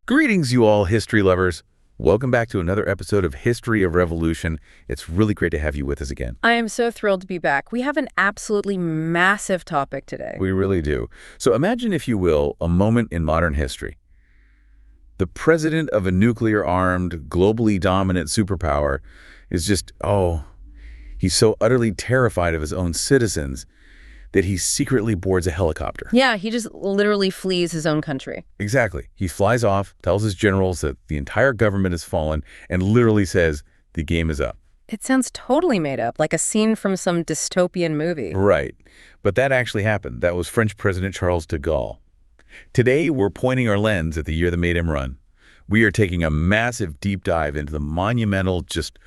Greetings, you all history lovers. Welcome back to another episode of History of Revolution. It's really great to have you with us again. I am so thrilled to be back. We have an absolutely massive topic today. We really do. So imagine, if you will, a moment in modern history. The president of a nuclear-armed, globally dominant superpower is he's so utterly terrified of his own citizens that he secretly boards a helicopter. Yeah, he just literally flees his own country. Exactly. He flies off, tells his generals that the entire government has fallen, and literally says the game is up. It sounds totally made up, like a scene from some dystopian movie. Right. But that actually happened. That was French President Charles de Gaulle. Today, we're pointing our lens at the year that made him run. We are taking a massive deep dive into the monumental, just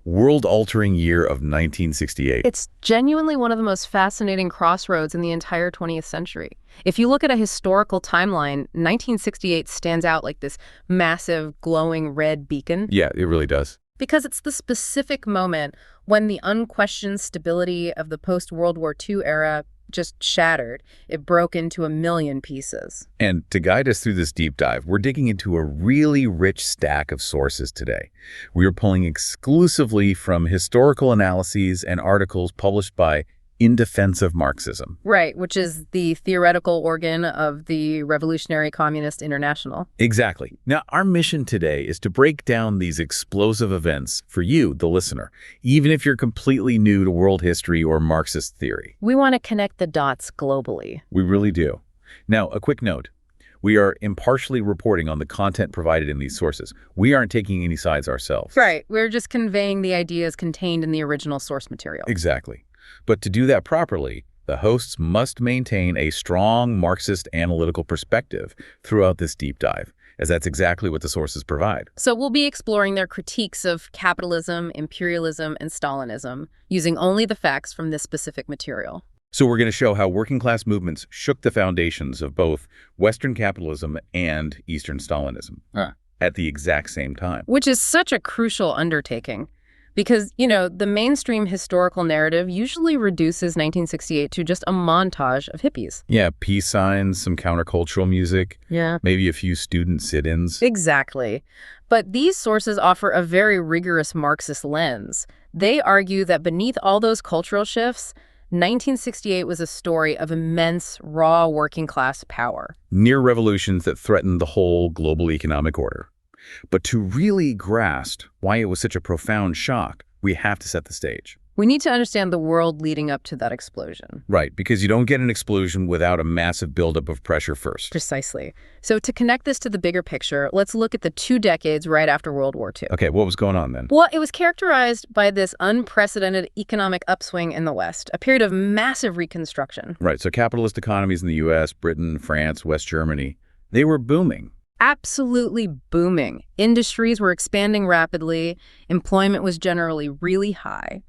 world-altering year of 1968. It's genuinely one of the most fascinating crossroads in the entire 20th century. If you look at a historical timeline, 1968 stands out like this massive, glowing red beacon. Yeah, it really does. Because it's the specific moment when the unquestioned stability of the post-World War II era just shattered. It broke into a million pieces. And to guide us through this deep dive, we're digging into a really rich stack of sources today. We are pulling exclusively from historical analyses and articles published by In Defense of Marxism. Right, which is the theoretical organ of the Revolutionary Communist International. Exactly. Now, our mission today is to break down these explosive events for you, the listener, even if you're completely new to world history or Marxist theory. We want to connect the dots globally. We really do. Now, a quick note. We are impartially reporting on the content provided in these sources. We aren't taking any sides ourselves. Right. We're just conveying the ideas contained in the original source material. Exactly. But to do that properly, the hosts must maintain a strong Marxist analytical perspective throughout this deep dive, as that's exactly what the sources provide. So we'll be exploring their critiques of capitalism, imperialism, and Stalinism, using only the facts from this specific material. So we're going to show how working-class movements shook the foundations of both Western capitalism and Eastern Stalinism at the exact same time. Which is such a crucial undertaking. Because, the mainstream historical narrative usually reduces 1968 to just a montage of hippies. Yeah, peace signs, some countercultural music. Yeah. Maybe a few student sit-ins. Exactly. But these sources offer a very rigorous Marxist lens. They argue that beneath all those cultural shifts, 1968 was a story of immense, raw working-class power. Near revolutions that threatened the whole global economic order. But to really grasp why it was such a profound shock, we have to set the stage. We need to understand the world leading up to that explosion. Right, because you don't get an explosion without a massive buildup of pressure first. Precisely. So to connect this to the bigger picture, let's look at the 2 decades right after World War II. Okay, what was going on then? Well, it was characterized by this unprecedented economic upswing in the West, a period of massive reconstruction. Right, so capitalist economies in the U.S., Britain, France, West Germany, they were booming. Absolutely booming. Industries were expanding rapidly, employment was generally really high,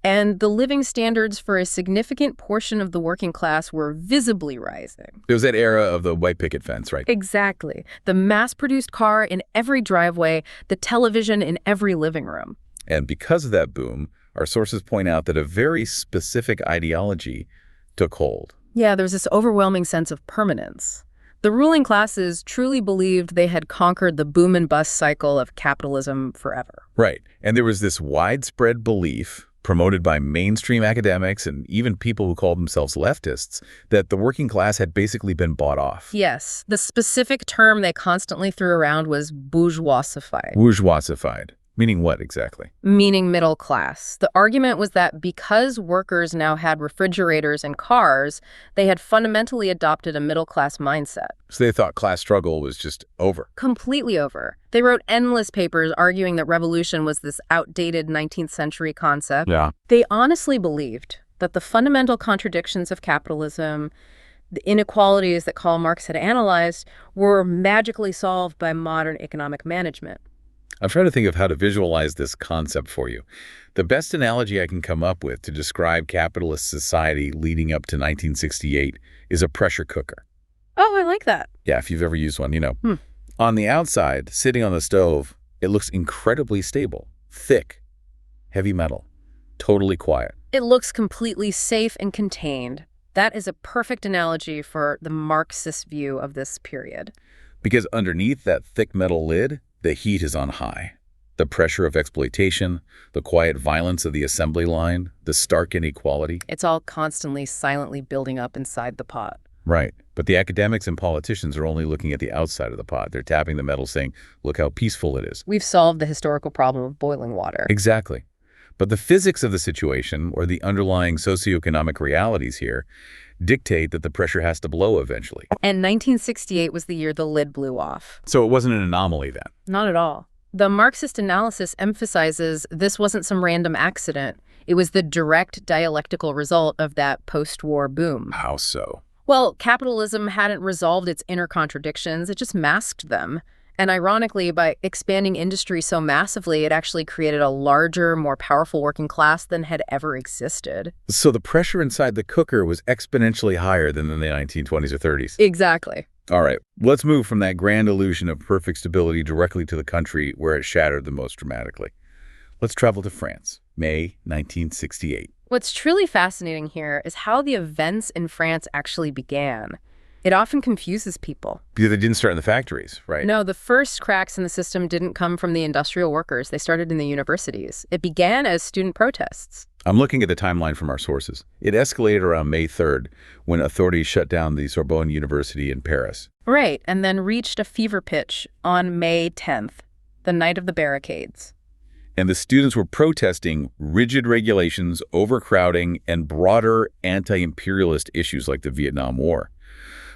and the living standards for a significant portion of the working class were visibly rising. It was that era of the white picket fence, right? Exactly. The mass-produced car in every driveway, the television in every living room. And because of that boom, our sources point out that a very specific ideology took hold. Yeah, there was this overwhelming sense of permanence. The ruling classes truly believed they had conquered the boom and bust cycle of capitalism forever. Right. And there was this widespread belief, promoted by mainstream academics and even people who called themselves leftists, that the working class had basically been bought off. Yes. The specific term they constantly threw around was bourgeoisified. Bourgeoisified. Meaning what exactly? Meaning middle class. The argument was that because workers now had refrigerators and cars, they had fundamentally adopted a middle-class mindset. So they thought class struggle was just over. Completely over. They wrote endless papers arguing that revolution was this outdated 19th century concept. Yeah. They honestly believed that the fundamental contradictions of capitalism, the inequalities that Karl Marx had analyzed, were magically solved by modern economic management. I'm trying to think of how to visualize this concept for you. The best analogy I can come up with to describe capitalist society leading up to 1968 is a pressure cooker. Oh, I like that. Yeah, if you've ever used one, On the outside, sitting on the stove, it looks incredibly stable, thick, heavy metal, totally quiet. It looks completely safe and contained. That is a perfect analogy for the Marxist view of this period. Because underneath that thick metal lid, the heat is on high. The pressure of exploitation, the quiet violence of the assembly line, the stark inequality. It's all constantly, silently building up inside the pot. Right. But the academics and politicians are only looking at the outside of the pot. They're tapping the metal saying, look how peaceful it is. We've solved the historical problem of boiling water. Exactly. But the physics of the situation, or the underlying socioeconomic realities here, dictate that the pressure has to blow eventually. And 1968 was the year the lid blew off. So it wasn't an anomaly then? Not at all. The Marxist analysis emphasizes this wasn't some random accident. It was the direct dialectical result of that post-war boom. How so? Well, capitalism hadn't resolved its inner contradictions, it just masked them. And ironically, by expanding industry so massively, it actually created a larger, more powerful working class than had ever existed. So the pressure inside the cooker was exponentially higher than in the 1920s or 30s. Exactly. All right, let's move from that grand illusion of perfect stability directly to the country where it shattered the most dramatically. Let's travel to France, May 1968. What's truly fascinating here is how the events in France actually began. It often confuses people. Because they didn't start in the factories, right? No, the first cracks in the system didn't come from the industrial workers. They started in the universities. It began as student protests. I'm looking at the timeline from our sources. It escalated around May 3rd when authorities shut down the Sorbonne University in Paris. Right, and then reached a fever pitch on May 10th, the night of the barricades. And the students were protesting rigid regulations, overcrowding, and broader anti-imperialist issues like the Vietnam War.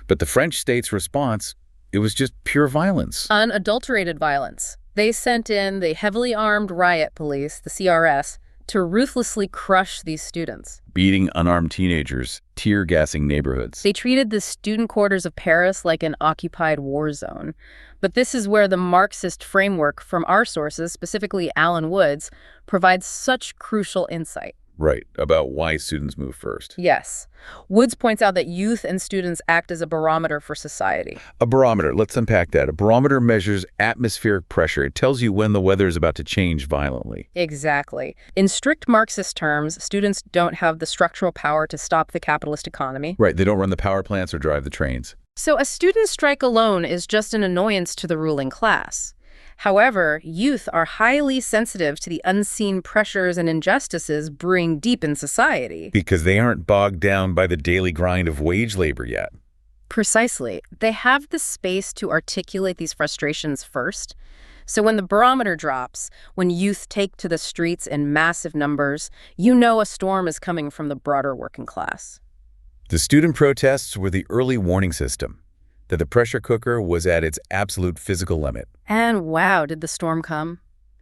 But the French state's response, it was just pure violence. Unadulterated violence. They sent in the heavily armed riot police, the CRS, to ruthlessly crush these students. Beating unarmed teenagers, tear-gassing neighborhoods. They treated the student quarters of Paris like an occupied war zone. But this is where the Marxist framework from our sources, specifically Alan Wood's, provides such crucial insight. Right, about why students move first. Yes. Woods points out that youth and students act as a barometer for society. A barometer, let's unpack that. A barometer measures atmospheric pressure. It tells you when the weather is about to change violently. Exactly. In strict Marxist terms, students don't have the structural power to stop the capitalist economy. Right, they don't run the power plants or drive the trains. So a student strike alone is just an annoyance to the ruling class. However, youth are highly sensitive to the unseen pressures and injustices brewing deep in society. Because they aren't bogged down by the daily grind of wage labor yet. Precisely. They have the space to articulate these frustrations first. So when the barometer drops, when youth take to the streets in massive numbers, you know a storm is coming from the broader working class. The student protests were the early warning system that the pressure cooker was at its absolute physical limit. And wow, did the storm come?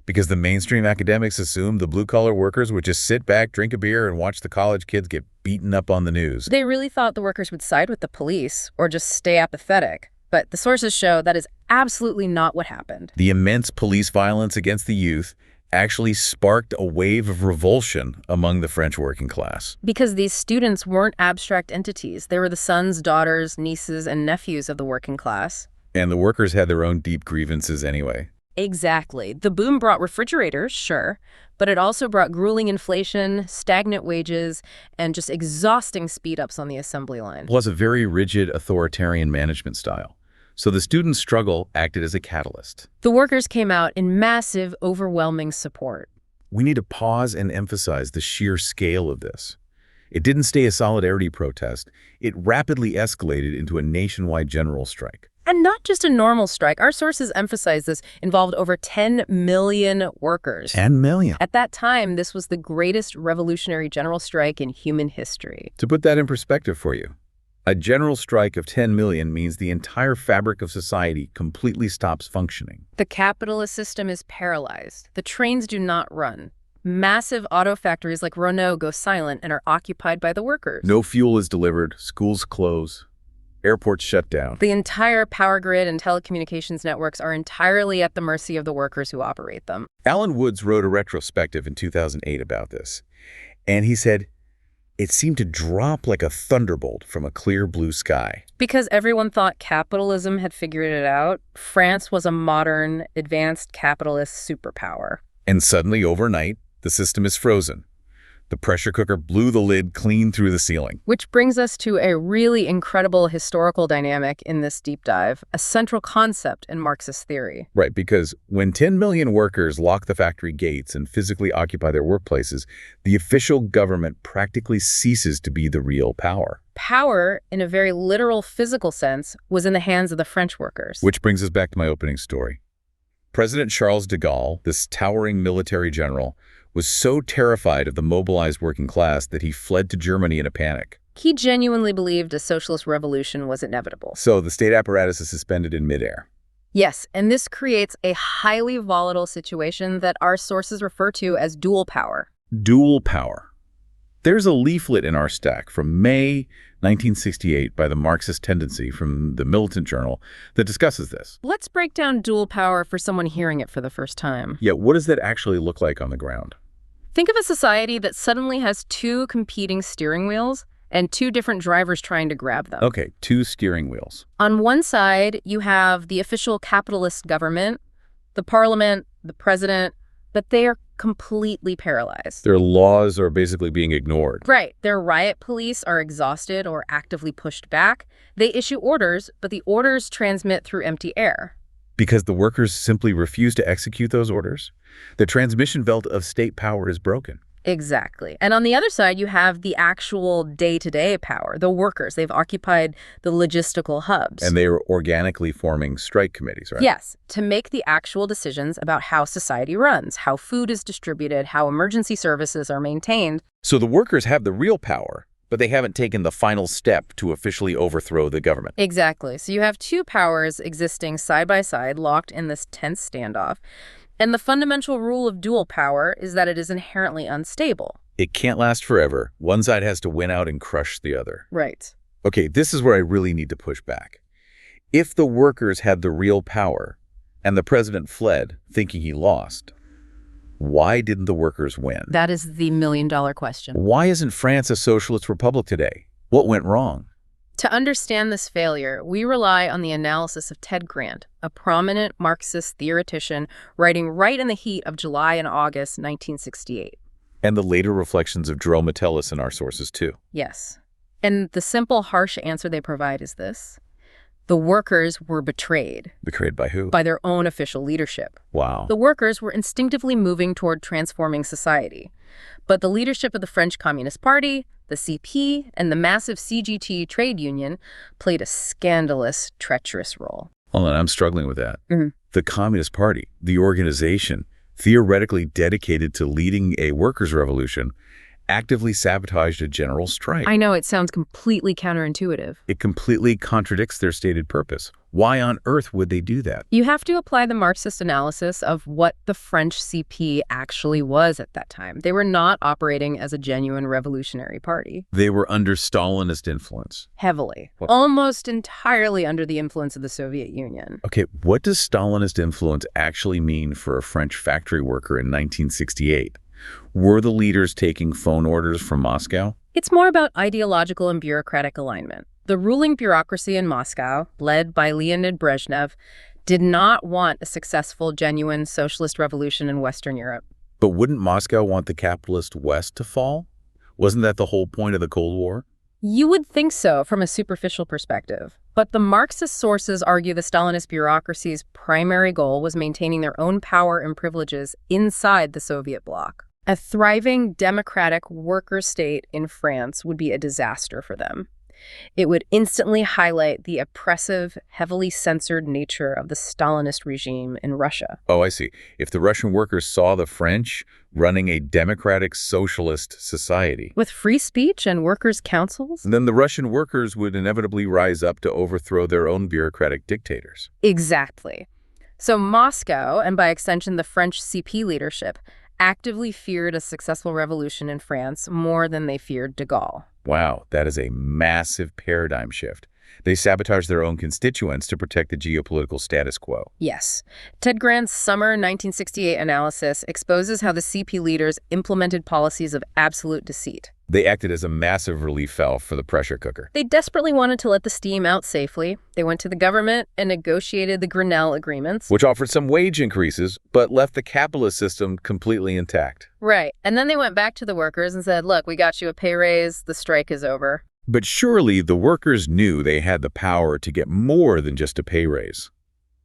Because the mainstream academics assumed the blue-collar workers would just sit back, drink a beer, and watch the college kids get beaten up on the news. They really thought the workers would side with the police or just stay apathetic. But the sources show that is absolutely not what happened. The immense police violence against the youth actually sparked a wave of revulsion among the French working class. Because these students weren't abstract entities. They were the sons, daughters, nieces, and nephews of the working class. And the workers had their own deep grievances anyway. Exactly. The boom brought refrigerators, sure, but it also brought grueling inflation, stagnant wages, and just exhausting speed-ups on the assembly line. Plus a very rigid authoritarian management style. So the student struggle acted as a catalyst. The workers came out in massive, overwhelming support. We need to pause and emphasize the sheer scale of this. It didn't stay a solidarity protest. It rapidly escalated into a nationwide general strike. And not just a normal strike. Our sources emphasize this involved over 10 million workers. 10 million. At that time, this was the greatest revolutionary general strike in human history. To put that in perspective for you, a general strike of 10 million means the entire fabric of society completely stops functioning. The capitalist system is paralyzed. The trains do not run. Massive auto factories like Renault go silent and are occupied by the workers. No fuel is delivered, schools close, airports shut down. The entire power grid and telecommunications networks are entirely at the mercy of the workers who operate them. Alan Woods wrote a retrospective in 2008 about this, and he said, it seemed to drop like a thunderbolt from a clear blue sky. Because everyone thought capitalism had figured it out, France was a modern, advanced capitalist superpower. And suddenly, overnight, the system is frozen. The pressure cooker blew the lid clean through the ceiling. Which brings us to a really incredible historical dynamic in this deep dive, a central concept in Marxist theory. Right, because when 10 million workers lock the factory gates and physically occupy their workplaces, the official government practically ceases to be the real power. Power, in a very literal physical sense, was in the hands of the French workers. Which brings us back to my opening story. President Charles de Gaulle, this towering military general, was so terrified of the mobilized working class that he fled to Germany in a panic. He genuinely believed a socialist revolution was inevitable. So the state apparatus is suspended in midair. Yes, and this creates a highly volatile situation that our sources refer to as dual power. Dual power. There's a leaflet in our stack from May 1968 by the Marxist Tendency from the Militant Journal that discusses this. Let's break down dual power for someone hearing it for the first time. Yeah, what does that actually look like on the ground? Think of a society that suddenly has two competing steering wheels and two different drivers trying to grab them. Okay, two steering wheels. On one side, you have the official capitalist government, the parliament, the president, but they are completely paralyzed. Their laws are basically being ignored. Right. Their riot police are exhausted or actively pushed back. They issue orders, but the orders transmit through empty air. Because the workers simply refuse to execute those orders, the transmission belt of state power is broken. Exactly. And on the other side, you have the actual day-to-day power, the workers. They've occupied the logistical hubs. And they are organically forming strike committees, right? Yes, to make the actual decisions about how society runs, how food is distributed, how emergency services are maintained. So the workers have the real power, but they haven't taken the final step to officially overthrow the government. Exactly. So you have two powers existing side by side, locked in this tense standoff. And the fundamental rule of dual power is that it is inherently unstable. It can't last forever. One side has to win out and crush the other. Right. Okay, this is where I really need to push back. If the workers had the real power and the president fled thinking he lost, why didn't the workers win? That is the million-dollar question. Why isn't France a socialist republic today? What went wrong? To understand this failure, we rely on the analysis of Ted Grant, a prominent Marxist theoretician writing right in the heat of July and August 1968. And the later reflections of Jerome Metellus in our sources, too. Yes. And the simple, harsh answer they provide is this. The workers were betrayed. Betrayed by who? By their own official leadership. Wow. The workers were instinctively moving toward transforming society. But the leadership of the French Communist Party, the CP, and the massive CGT trade union played a scandalous, treacherous role. Hold on, I'm struggling with that. The Communist Party, the organization theoretically dedicated to leading a workers' revolution, actively sabotaged a general strike. I know, it sounds completely counterintuitive. It completely contradicts their stated purpose. Why on earth would they do that? You have to apply the Marxist analysis of what the French CP actually was at that time. They were not operating as a genuine revolutionary party. They were under Stalinist influence. Heavily. What? Almost entirely under the influence of the Soviet Union. Okay, what does Stalinist influence actually mean for a French factory worker in 1968? Were the leaders taking phone orders from Moscow? It's more about ideological and bureaucratic alignment. The ruling bureaucracy in Moscow, led by Leonid Brezhnev, did not want a successful, genuine socialist revolution in Western Europe. But wouldn't Moscow want the capitalist West to fall? Wasn't that the whole point of the Cold War? You would think so from a superficial perspective. But the Marxist sources argue the Stalinist bureaucracy's primary goal was maintaining their own power and privileges inside the Soviet bloc. A thriving democratic worker state in France would be a disaster for them. It would instantly highlight the oppressive, heavily censored nature of the Stalinist regime in Russia. Oh, I see. If the Russian workers saw the French running a democratic socialist society, with free speech and workers' councils? then the Russian workers would inevitably rise up to overthrow their own bureaucratic dictators. Exactly. So Moscow, and by extension the French CP leadership, actively feared a successful revolution in France more than they feared de Gaulle. Wow, that is a massive paradigm shift. They sabotaged their own constituents to protect the geopolitical status quo. Yes. Ted Grant's summer 1968 analysis exposes how the CP leaders implemented policies of absolute deceit. They acted as a massive relief valve for the pressure cooker. They desperately wanted to let the steam out safely. They went to the government and negotiated the Grinnell agreements. Which offered some wage increases, but left the capitalist system completely intact. Right. And then they went back to the workers and said, look, we got you a pay raise. The strike is over. But surely the workers knew they had the power to get more than just a pay raise.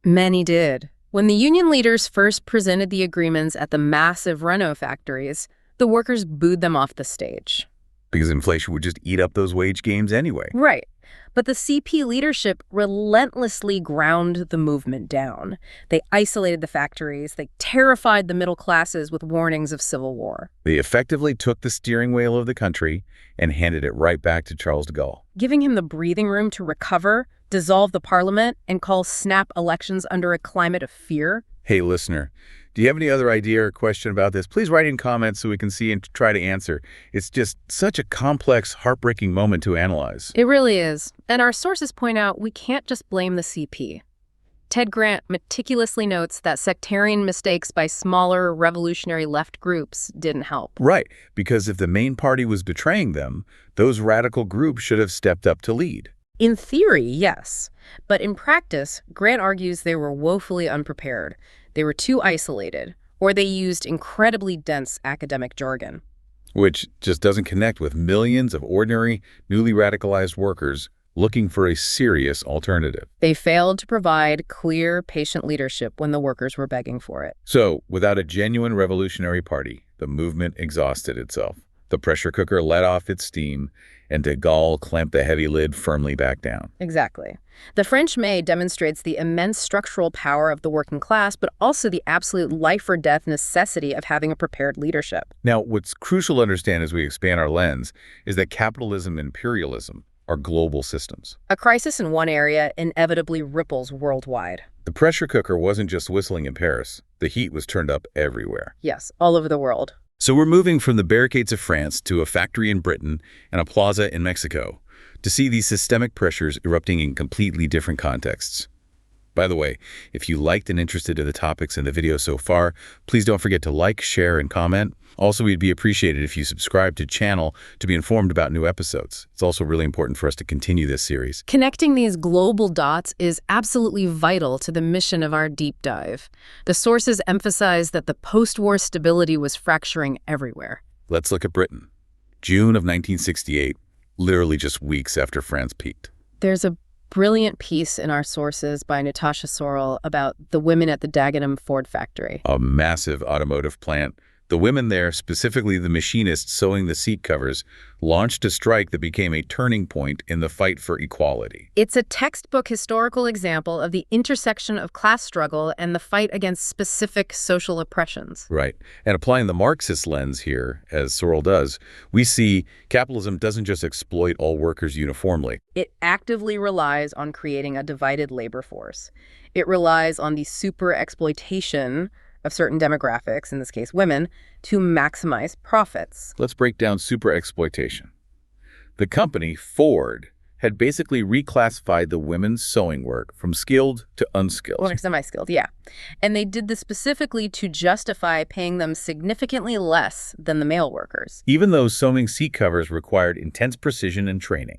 Many did. When the union leaders first presented the agreements at the massive Renault factories, the workers booed them off the stage. Because inflation would just eat up those wage gains anyway. Right. But the CP leadership relentlessly ground the movement down. They isolated the factories. They terrified the middle classes with warnings of civil war. They effectively took the steering wheel of the country and handed it right back to Charles de Gaulle, giving him the breathing room to recover, dissolve the parliament, and call snap elections under a climate of fear. Hey, listener, do you have any other idea or question about this? Please write in comments so we can see and try to answer. It's just such a complex, heartbreaking moment to analyze. It really is. And our sources point out we can't just blame the CP. Ted Grant meticulously notes that sectarian mistakes by smaller revolutionary left groups didn't help. Right, because if the main party was betraying them, those radical groups should have stepped up to lead. In theory, yes. But in practice, Grant argues they were woefully unprepared. They were too isolated, or they used incredibly dense academic jargon. Which just doesn't connect with millions of ordinary, newly radicalized workers looking for a serious alternative. They failed to provide clear, patient leadership when the workers were begging for it. So, without a genuine revolutionary party, the movement exhausted itself. The pressure cooker let off its steam, and de Gaulle clamped the heavy lid firmly back down. Exactly. The French May demonstrates the immense structural power of the working class, but also the absolute life-or-death necessity of having a prepared leadership. Now, what's crucial to understand as we expand our lens is that capitalism and imperialism are global systems. A crisis in one area inevitably ripples worldwide. The pressure cooker wasn't just whistling in Paris. The heat was turned up everywhere. Yes, all over the world. So we're moving from the barricades of France to a factory in Britain and a plaza in Mexico to see these systemic pressures erupting in completely different contexts. By the way, if you liked and interested in the topics in the video so far, please don't forget to like, share, and comment. Also, we'd be appreciated if you subscribe to the channel to be informed about new episodes. It's also really important for us to continue this series. Connecting these global dots is absolutely vital to the mission of our deep dive. The sources emphasize that the post-war stability was fracturing everywhere. Let's look at Britain. June of 1968, literally just weeks after France peaked. There's a brilliant piece in our sources by Natasha Sorrell about the women at the Dagenham Ford factory. A massive automotive plant. The women there, specifically the machinists sewing the seat covers, launched a strike that became a turning point in the fight for equality. It's a textbook historical example of the intersection of class struggle and the fight against specific social oppressions. Right. And applying the Marxist lens here, as Sorrell does, we see capitalism doesn't just exploit all workers uniformly. It actively relies on creating a divided labor force. It relies on the super exploitation of certain demographics, in this case women, to maximize profits. Let's break down super exploitation. The company, Ford, had basically reclassified the women's sewing work from skilled to unskilled. Or semi-skilled, yeah. And they did this specifically to justify paying them significantly less than the male workers. Even though sewing seat covers required intense precision and training.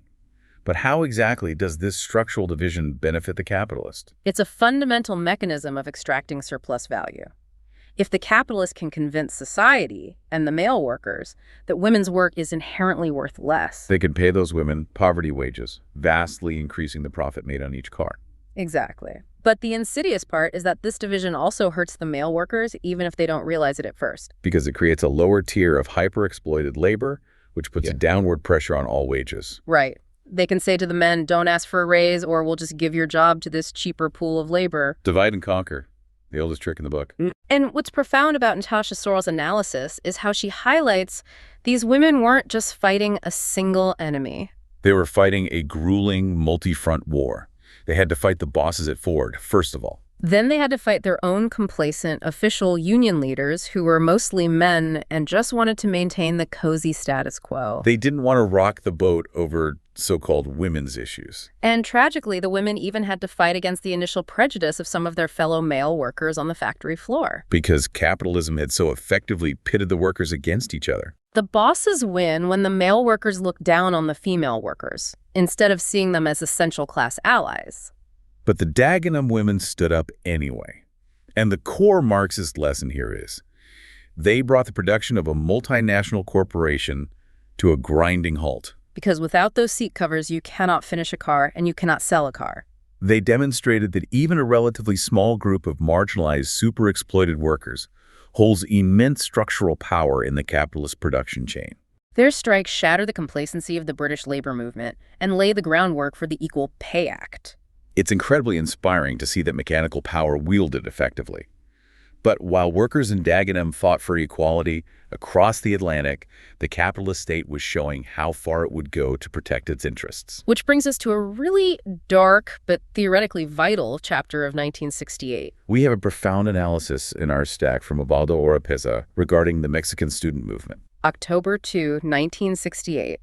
But how exactly does this structural division benefit the capitalist? It's a fundamental mechanism of extracting surplus value. If the capitalist can convince society and the male workers that women's work is inherently worth less, they can pay those women poverty wages, vastly increasing the profit made on each car. Exactly. But the insidious part is that this division also hurts the male workers, even if they don't realize it at first. Because it creates a lower tier of hyper-exploited labor, which puts a downward pressure on all wages. Right. They can say to the men, don't ask for a raise, or we'll just give your job to this cheaper pool of labor. Divide and conquer. The oldest trick in the book. And what's profound about Natasha Sorrell's analysis is how she highlights these women weren't just fighting a single enemy. They were fighting a grueling multi-front war. They had to fight the bosses at Ford, first of all. Then they had to fight their own complacent official union leaders who were mostly men and just wanted to maintain the cozy status quo. They didn't want to rock the boat over so-called women's issues. And tragically, the women even had to fight against the initial prejudice of some of their fellow male workers on the factory floor. Because capitalism had so effectively pitted the workers against each other. The bosses win when the male workers look down on the female workers, instead of seeing them as essential class allies. But the Dagenham women stood up anyway. And the core Marxist lesson here is, they brought the production of a multinational corporation to a grinding halt. Because without those seat covers, you cannot finish a car and you cannot sell a car. They demonstrated that even a relatively small group of marginalized, super-exploited workers holds immense structural power in the capitalist production chain. Their strikes shatter the complacency of the British labor movement and lay the groundwork for the Equal Pay Act. It's incredibly inspiring to see that mechanical power wielded effectively. But while workers in Dagenham fought for equality across the Atlantic, the capitalist state was showing how far it would go to protect its interests. Which brings us to a really dark but theoretically vital chapter of 1968. We have a profound analysis in our stack from Ubaldo Oropeza regarding the Mexican student movement. October 2, 1968,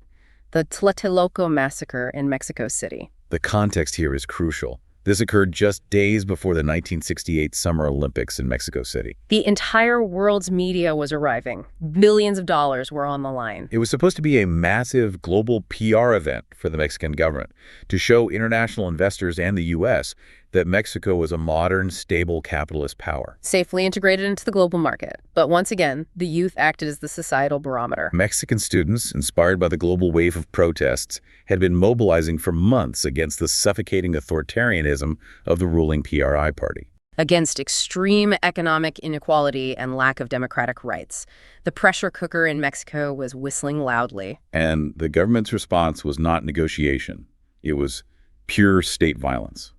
the Tlatelolco massacre in Mexico City. The context here is crucial. This occurred just days before the 1968 Summer Olympics in Mexico City. The entire world's media was arriving. Billions of dollars were on the line. It was supposed to be a massive global PR event for the Mexican government to show international investors and the U.S. that Mexico was a modern, stable capitalist power. Safely integrated into the global market. But once again, the youth acted as the societal barometer. Mexican students, inspired by the global wave of protests, had been mobilizing for months against the suffocating authoritarianism of the ruling PRI party. Against extreme economic inequality and lack of democratic rights. The pressure cooker in Mexico was whistling loudly. And the government's response was not negotiation. It was pure state violence.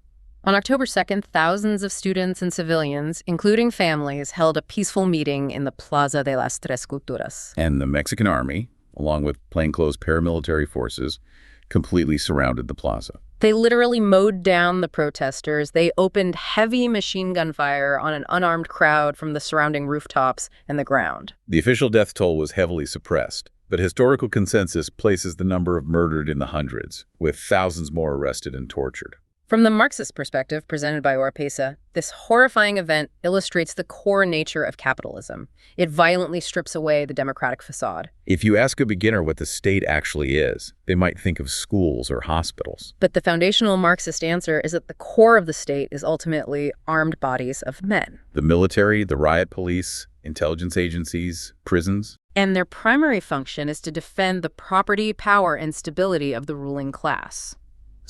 On October 2nd, thousands of students and civilians, including families, held a peaceful meeting in the Plaza de las Tres Culturas. And the Mexican army, along with plainclothes paramilitary forces, completely surrounded the plaza. They literally mowed down the protesters. They opened heavy machine gun fire on an unarmed crowd from the surrounding rooftops and the ground. The official death toll was heavily suppressed, but historical consensus places the number of murdered in the hundreds, with thousands more arrested and tortured. From the Marxist perspective presented by Oropeza, this horrifying event illustrates the core nature of capitalism. It violently strips away the democratic facade. If you ask a beginner what the state actually is, they might think of schools or hospitals. But the foundational Marxist answer is that the core of the state is ultimately armed bodies of men. The military, the riot police, intelligence agencies, prisons. And their primary function is to defend the property, power, and stability of the ruling class.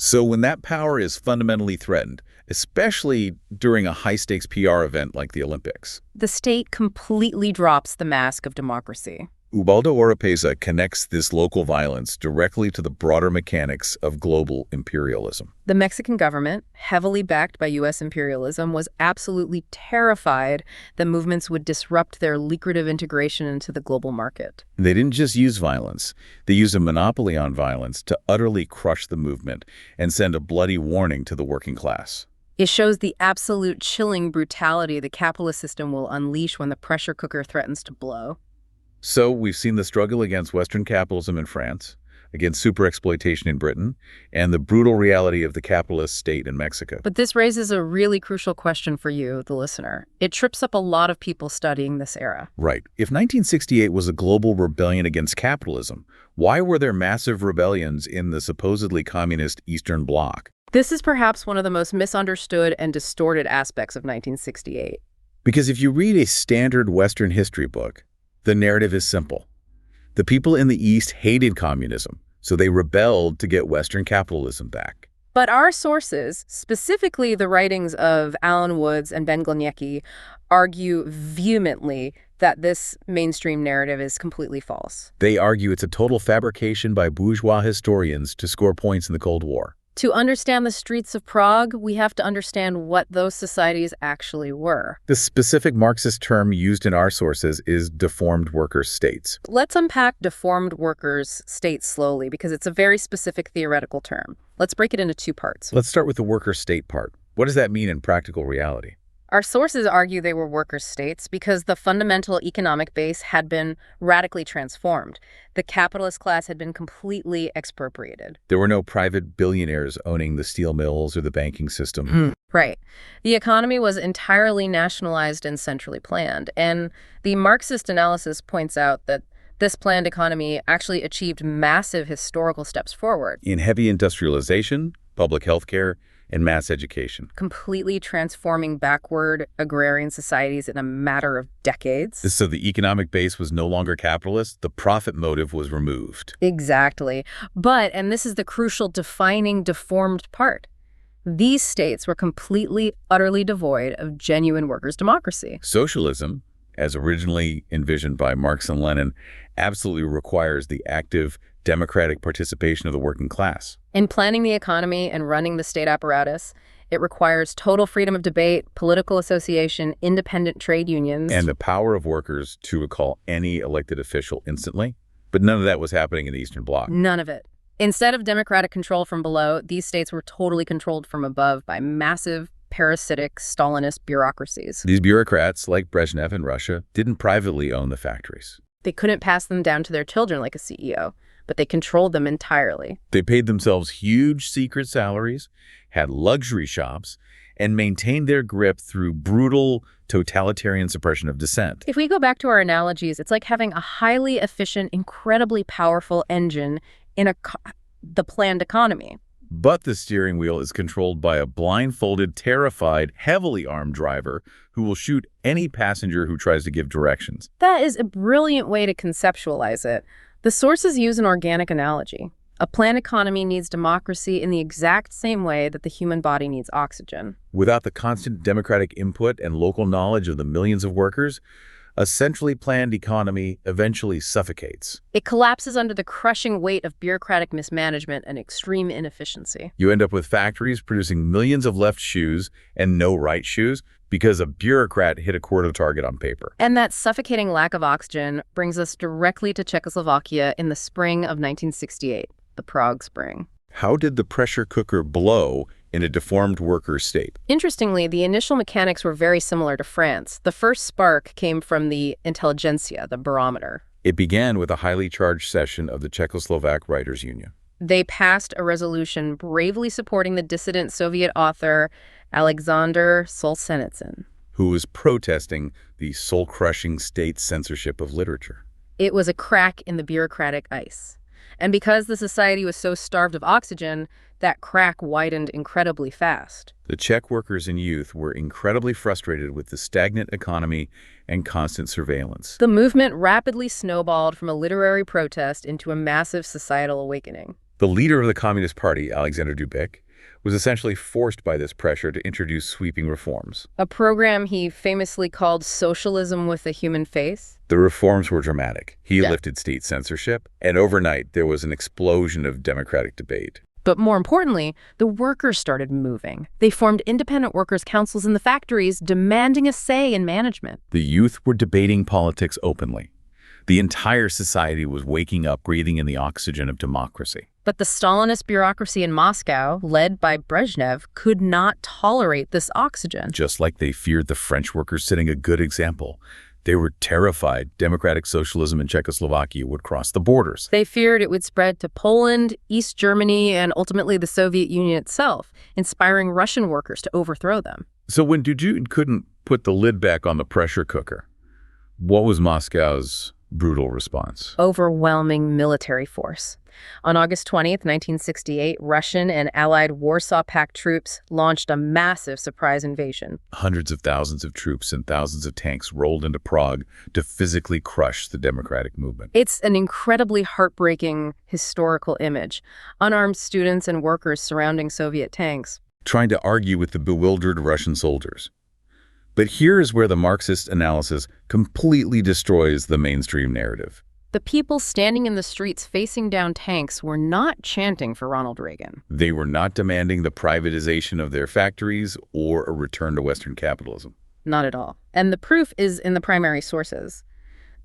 So when that power is fundamentally threatened, especially during a high-stakes PR event like the Olympics, the state completely drops the mask of democracy. Ubaldo Oropeza connects this local violence directly to the broader mechanics of global imperialism. The Mexican government, heavily backed by U.S. imperialism, was absolutely terrified that movements would disrupt their lucrative integration into the global market. They didn't just use violence. They used a monopoly on violence to utterly crush the movement and send a bloody warning to the working class. It shows the absolute chilling brutality the capitalist system will unleash when the pressure cooker threatens to blow. So we've seen the struggle against Western capitalism in France, against super-exploitation in Britain, and the brutal reality of the capitalist state in Mexico. But this raises a really crucial question for you, the listener. It trips up a lot of people studying this era. Right. If 1968 was a global rebellion against capitalism, why were there massive rebellions in the supposedly communist Eastern Bloc? This is perhaps one of the most misunderstood and distorted aspects of 1968. Because if you read a standard Western history book, the narrative is simple. The people in the East hated communism, so they rebelled to get Western capitalism back. But our sources, specifically the writings of Alan Woods and Ben Gliniecki, argue vehemently that this mainstream narrative is completely false. They argue it's a total fabrication by bourgeois historians to score points in the Cold War. To understand the streets of Prague, we have to understand what those societies actually were. The specific Marxist term used in our sources is deformed worker states. Let's unpack deformed workers' states slowly because it's a very specific theoretical term. Let's break it into two parts. Let's start with the worker state part. What does that mean in practical reality? Our sources argue they were worker states because the fundamental economic base had been radically transformed. The capitalist class had been completely expropriated. There were no private billionaires owning the steel mills or the banking system. Right. The economy was entirely nationalized and centrally planned. And the Marxist analysis points out that This planned economy actually achieved massive historical steps forward, In heavy industrialization, public health care, and mass education. completely transforming backward agrarian societies in a matter of decades. So the economic base was no longer capitalist, the profit motive was removed. Exactly. But, and this is the crucial defining deformed part, these states were completely, utterly devoid of genuine workers' democracy. Socialism, as originally envisioned by Marx and Lenin, absolutely requires the active democratic participation of the working class. In planning the economy and running the state apparatus, it requires total freedom of debate, political association, independent trade unions. And the power of workers to recall any elected official instantly. But none of that was happening in the Eastern Bloc. None of it. Instead of democratic control from below, these states were totally controlled from above by massive, parasitic Stalinist bureaucracies. These bureaucrats, like Brezhnev in Russia, didn't privately own the factories. They couldn't pass them down to their children like a CEO, but they controlled them entirely. They paid themselves huge secret salaries, had luxury shops, and maintained their grip through brutal totalitarian suppression of dissent. If we go back to our analogies, it's like having a highly efficient, incredibly powerful engine in the planned economy. But the steering wheel is controlled by a blindfolded, terrified, heavily armed driver who will shoot any passenger who tries to give directions. That is a brilliant way to conceptualize it. The sources use an organic analogy. A planned economy needs democracy in the exact same way that the human body needs oxygen. Without the constant democratic input and local knowledge of the millions of workers, a centrally planned economy eventually suffocates. It collapses under the crushing weight of bureaucratic mismanagement and extreme inefficiency. You end up with factories producing millions of left shoes and no right shoes because a bureaucrat hit a quota target on paper. And that suffocating lack of oxygen brings us directly to Czechoslovakia in the spring of 1968, the Prague Spring. How did the pressure cooker blow in a deformed worker state? Interestingly, the initial mechanics were very similar to France. The first spark came from the intelligentsia, the barometer. It began with a highly charged session of the Czechoslovak Writers' Union. They passed a resolution bravely supporting the dissident Soviet author Alexander Solzhenitsyn, who was protesting the soul-crushing state censorship of literature. It was a crack in the bureaucratic ice. And because the society was so starved of oxygen, that crack widened incredibly fast. The Czech workers and youth were incredibly frustrated with the stagnant economy and constant surveillance. The movement rapidly snowballed from a literary protest into a massive societal awakening. The leader of the Communist Party, Alexander Dubček, was essentially forced by this pressure to introduce sweeping reforms. A program he famously called Socialism with a Human Face. The reforms were dramatic. He lifted state censorship, and overnight there was an explosion of democratic debate. But more importantly, the workers started moving. They formed independent workers' councils in the factories, demanding a say in management. The youth were debating politics openly. The entire society was waking up, breathing in the oxygen of democracy. But the Stalinist bureaucracy in Moscow, led by Brezhnev, could not tolerate this oxygen. Just like they feared the French workers setting a good example, they were terrified democratic socialism in Czechoslovakia would cross the borders. They feared it would spread to Poland, East Germany, and ultimately the Soviet Union itself, inspiring Russian workers to overthrow them. So when Dubček couldn't put the lid back on the pressure cooker, what was Moscow's brutal response? Overwhelming military force. On August 20th, 1968, Russian and Allied Warsaw Pact troops launched a massive surprise invasion. Hundreds of thousands of troops and thousands of tanks rolled into Prague to physically crush the democratic movement. It's an incredibly heartbreaking historical image. Unarmed students and workers surrounding Soviet tanks, trying to argue with the bewildered Russian soldiers. But here is where the Marxist analysis completely destroys the mainstream narrative. The people standing in the streets facing down tanks were not chanting for Ronald Reagan. They were not demanding the privatization of their factories or a return to Western capitalism. Not at all. And the proof is in the primary sources.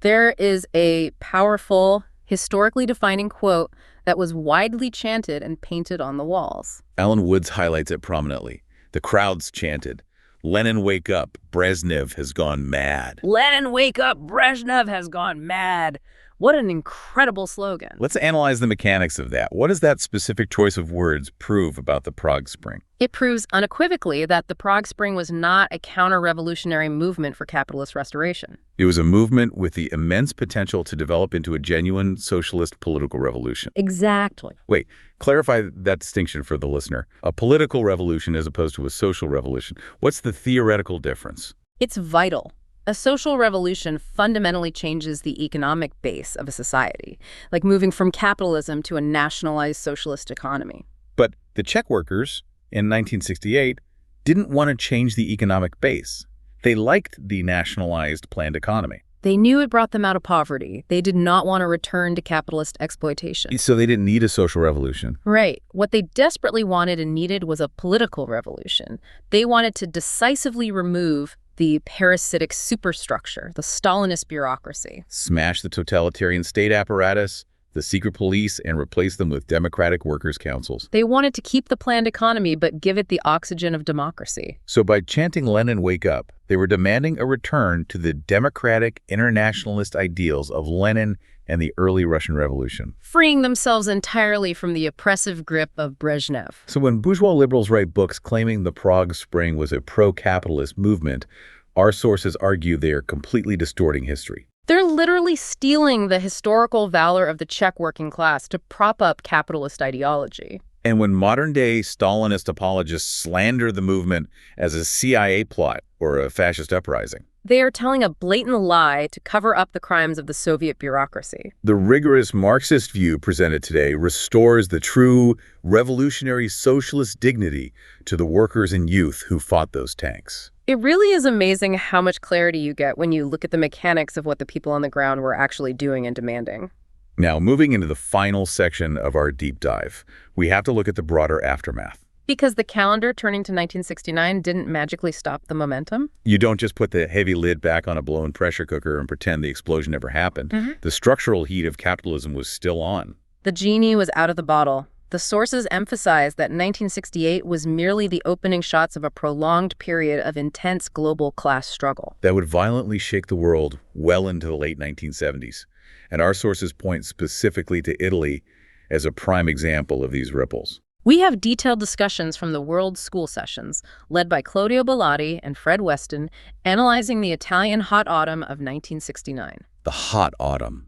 There is a powerful, historically defining quote that was widely chanted and painted on the walls. Alan Woods highlights it prominently. The crowds chanted, "Lenin, wake up, Brezhnev has gone mad." Lenin, wake up, Brezhnev has gone mad. What an incredible slogan. Let's analyze the mechanics of that. What does that specific choice of words prove about the Prague Spring? It proves unequivocally that the Prague Spring was not a counter-revolutionary movement for capitalist restoration. It was a movement with the immense potential to develop into a genuine socialist political revolution. Exactly. Wait, clarify that distinction for the listener. A political revolution as opposed to a social revolution. What's the theoretical difference? It's vital. A social revolution fundamentally changes the economic base of a society, like moving from capitalism to a nationalized socialist economy. But the Czech workers in 1968 didn't want to change the economic base. They liked the nationalized planned economy. They knew it brought them out of poverty. They did not want to return to capitalist exploitation. So they didn't need a social revolution. Right. What they desperately wanted and needed was a political revolution. They wanted to decisively remove the parasitic superstructure, the Stalinist bureaucracy. Smash the totalitarian state apparatus, the secret police, and replace them with democratic workers' councils. They wanted to keep the planned economy but give it the oxygen of democracy. So by chanting Lenin Wake Up, they were demanding a return to the democratic internationalist ideals of Lenin and the early Russian Revolution, Freeing themselves entirely from the oppressive grip of Brezhnev. So when bourgeois liberals write books claiming the Prague Spring was a pro-capitalist movement, our sources argue they are completely distorting history. They're literally stealing the historical valor of the Czech working class to prop up capitalist ideology. And when modern-day Stalinist apologists slander the movement as a CIA plot or a fascist uprising, They are telling a blatant lie to cover up the crimes of the Soviet bureaucracy. the rigorous Marxist view presented today restores the true revolutionary socialist dignity to the workers and youth who fought those tanks. It really is amazing how much clarity you get when you look at the mechanics of what the people on the ground were actually doing and demanding. Now, moving into the final section of our deep dive, we have to look at the broader aftermath. Because the calendar turning to 1969 didn't magically stop the momentum. You don't just put the heavy lid back on a blown pressure cooker and pretend the explosion never happened. The structural heat of capitalism was still on. The genie was out of the bottle. The sources emphasize that 1968 was merely the opening shots of a prolonged period of intense global class struggle. That would violently shake the world well into the late 1970s. And our sources point specifically to Italy as a prime example of these ripples. We have detailed discussions from the World School Sessions, led by Claudio Bellotti and Fred Weston, analyzing the Italian hot autumn of 1969. The hot autumn.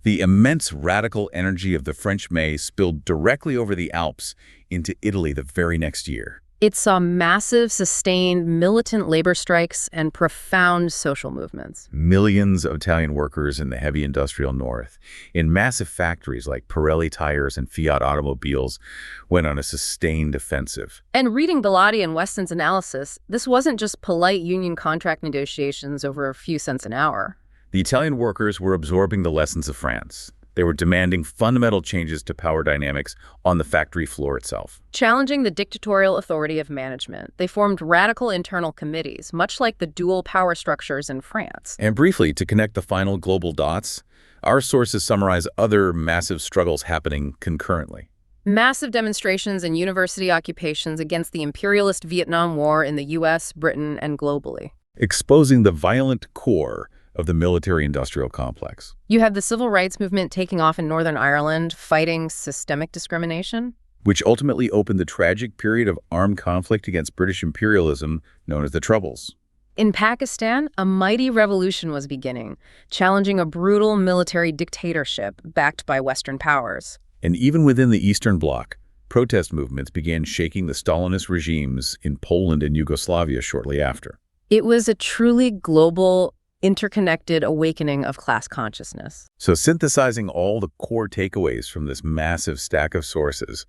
The immense radical energy of the French May spilled directly over the Alps into Italy the very next year. It saw massive, sustained militant labor strikes and profound social movements. Millions of Italian workers in the heavy industrial north, in massive factories like Pirelli tires and Fiat automobiles, went on a sustained offensive. And reading Bellotti and Weston's analysis, this wasn't just polite union contract negotiations over a few cents an hour. The Italian workers were absorbing the lessons of France. They were demanding fundamental changes to power dynamics on the factory floor itself. Challenging the dictatorial authority of management, they formed radical internal committees, much like the dual power structures in France. And briefly, to connect the final global dots, our sources summarize other massive struggles happening concurrently. Massive demonstrations and university occupations against the imperialist Vietnam War in the US, Britain, and globally. Exposing the violent core of the military-industrial complex. You have the civil rights movement taking off in Northern Ireland, fighting systemic discrimination. Which ultimately opened the tragic period of armed conflict against British imperialism known as the Troubles. In Pakistan, a mighty revolution was beginning, challenging a brutal military dictatorship backed by Western powers. And even within the Eastern Bloc, protest movements began shaking the Stalinist regimes in Poland and Yugoslavia shortly after. It was a truly global, interconnected awakening of class consciousness. So synthesizing all the core takeaways from this massive stack of sources,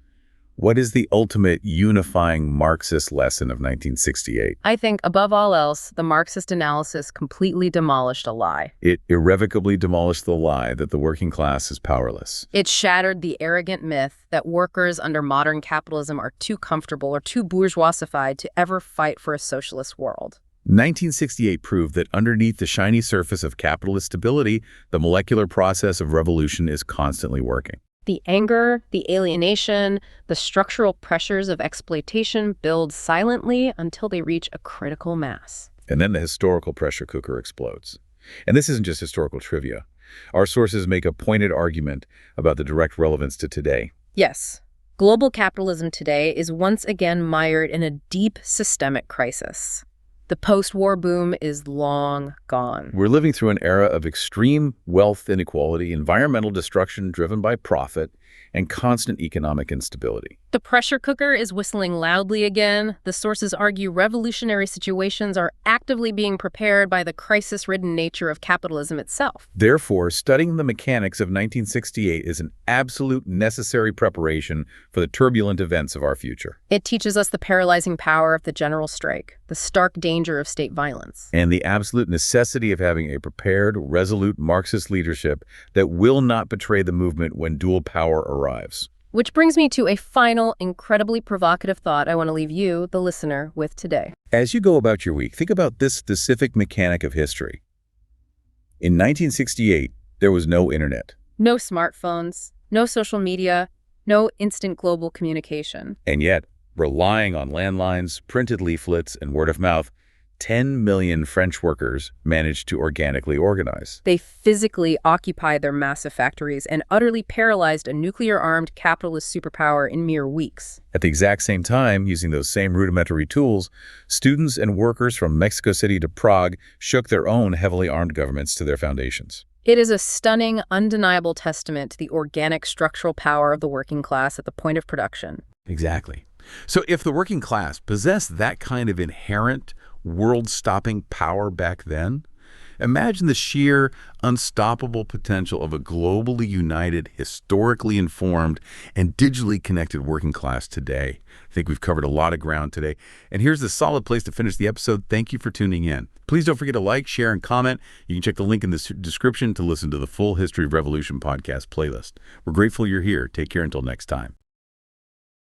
what is the ultimate unifying Marxist lesson of 1968? I think, above all else, the Marxist analysis completely demolished a lie. It irrevocably demolished the lie that the working class is powerless. It shattered the arrogant myth that workers under modern capitalism are too comfortable or too bourgeoisified to ever fight for a socialist world. 1968 proved that underneath the shiny surface of capitalist stability, the molecular process of revolution is constantly working. The anger, the alienation, the structural pressures of exploitation build silently until they reach a critical mass. And then the historical pressure cooker explodes. And this isn't just historical trivia. Our sources make a pointed argument about the direct relevance to today. Yes. Global capitalism today is once again mired in a deep systemic crisis. The post-war boom is long gone. We're living through an era of extreme wealth inequality, environmental destruction driven by profit, and constant economic instability. The pressure cooker is whistling loudly again. The sources argue revolutionary situations are actively being prepared by the crisis-ridden nature of capitalism itself. Therefore, studying the mechanics of 1968 is an absolute necessary preparation for the turbulent events of our future. It teaches us the paralyzing power of the general strike, the stark danger of state violence, and the absolute necessity of having a prepared, resolute Marxist leadership that will not betray the movement when dual power arrives. Which brings me to a final, incredibly provocative thought I want to leave you, the listener, with today. As you go about your week, think about this specific mechanic of history. In 1968, there was no internet. No smartphones, no social media, no instant global communication. And yet, relying on landlines, printed leaflets, and word of mouth, 10 million French workers managed to organically organize. They physically occupied their massive factories and utterly paralyzed a nuclear-armed capitalist superpower in mere weeks. At the exact same time, using those same rudimentary tools, students and workers from Mexico City to Prague shook their own heavily armed governments to their foundations. It is a stunning, undeniable testament to the organic structural power of the working class at the point of production. Exactly. So if the working class possessed that kind of inherent, world-stopping power back then, imagine the sheer, unstoppable potential of a globally united, historically informed, and digitally connected working class today. I think we've covered a lot of ground today. And here's the solid place to finish the episode. Thank you for tuning in. Please don't forget to like, share, and comment. You can check the link in the description to listen to the full History of Revolution podcast playlist. We're grateful you're here. Take care until next time.